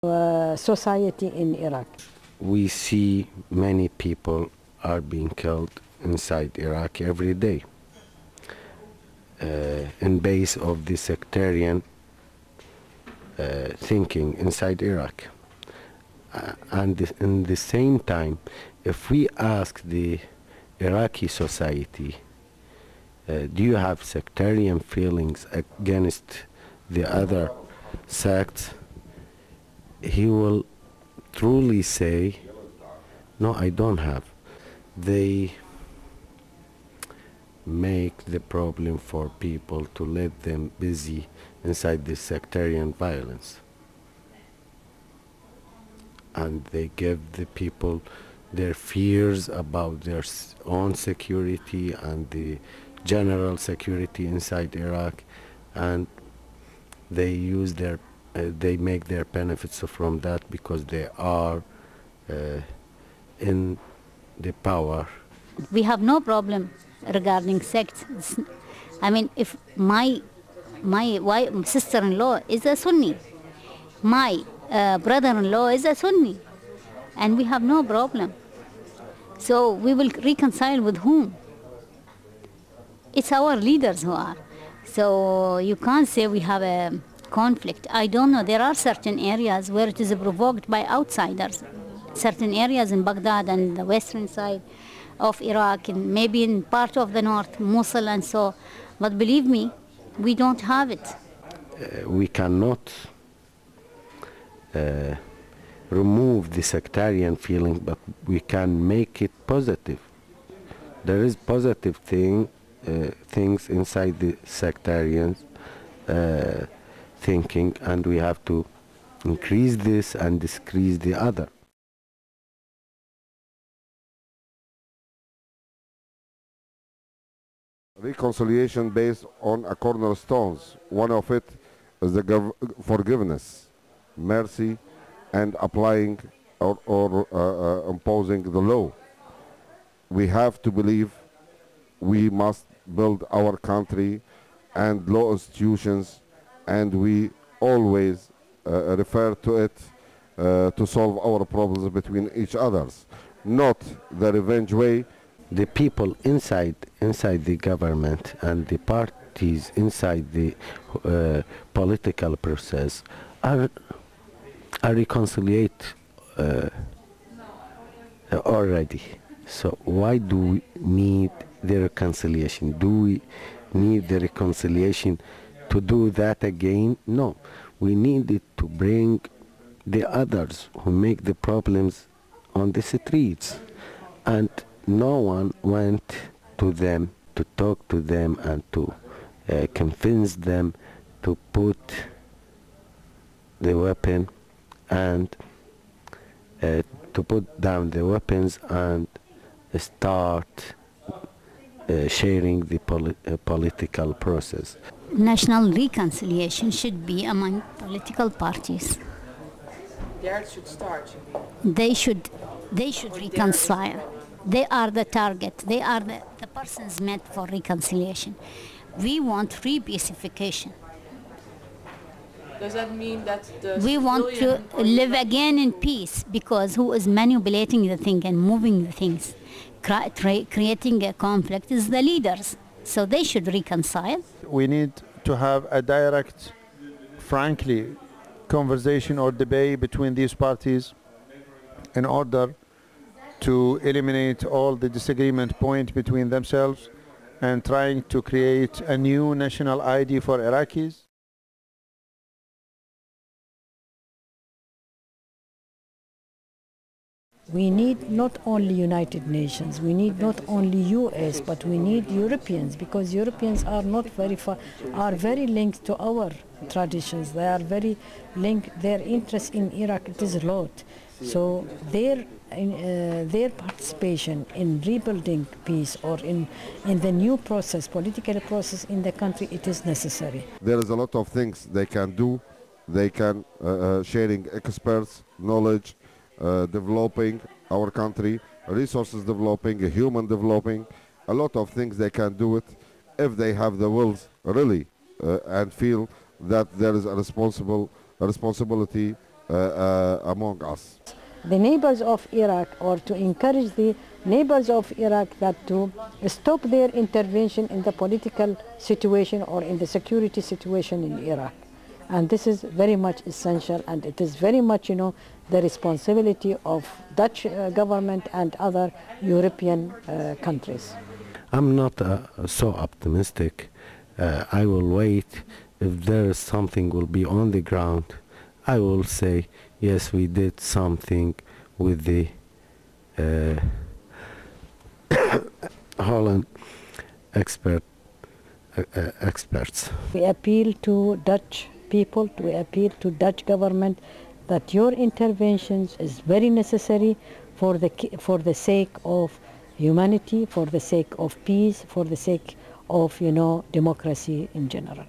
society in Iraq. We see many people are being killed inside Iraq every day in base of the sectarian thinking inside Iraq. And in the same time, if we ask the Iraqi society, do you have sectarian feelings against the other sects, he will truly say, no, I don't have. They make the problem for people to let them busy inside this sectarian violence. And they give the people their fears about their own security and the general security inside Iraq, and they use their they make their benefits from that because they are in the power. We have no problem regarding sects. I mean, if my sister-in-law is a Sunni, my brother-in-law is a Sunni, and we have no problem. So we will reconcile with whom? It's our leaders who are. So you can't say we have a conflict. I don't know. There are certain areas where it is provoked by outsiders. Certain areas in Baghdad and the western side of Iraq, and maybe in part of the north, Mosul and so. But believe me, we don't have it. We cannot remove the sectarian feeling, but we can make it positive. There is positive things inside the sectarian thinking, and we have to increase this and decrease the other. Reconciliation based on a cornerstones. One of it is the forgiveness, mercy, and applying or imposing the law. We have to believe we must build our country and law institutions, and we always refer to it to solve our problems between each others, not the revenge way. The people inside the government and the parties inside the political process are reconciliate already. So why do we need the reconciliation? Do we need the reconciliation to do that again? No, we need it to bring the others who make the problems on the streets, and no one went to them to talk to them and to convince them to put the weapon and to put down the weapons and start sharing the political process. National reconciliation should be among political parties. There it should start. They should reconcile. They are the target. They are the persons meant for reconciliation. We want re-pacification. Does that mean that we want to live again in peace? Because who is manipulating the thing and moving the things, creating a conflict, is the leaders. So they should reconcile. We need to have a direct, frankly, conversation or debate between these parties in order to eliminate all the disagreement point between themselves and trying to create a new national ID for Iraqis. We need not only United Nations, we need not only US, but we need Europeans, because Europeans are not very far, are very linked to our traditions. They are very linked, their interest in Iraq, it is a lot. So their participation in rebuilding peace or in the new process, political process in the country, it is necessary. There is a lot of things they can do. They can sharing experts, knowledge, developing our country, resources developing, human developing, a lot of things they can do it if they have the wills really and feel that there is a responsibility among us. The neighbors of Iraq, or to encourage the neighbors of Iraq that to stop their intervention in the political situation or in the security situation in Iraq. And this is very much essential, and it is very much, the responsibility of Dutch government and other European countries. I'm not so optimistic. I will wait. If there is something will be on the ground, I will say, yes, we did something with the Holland experts. We appeal to Dutch people, we appeal to Dutch government that your interventions is very necessary for the sake of humanity, for the sake of peace, for the sake of democracy in general.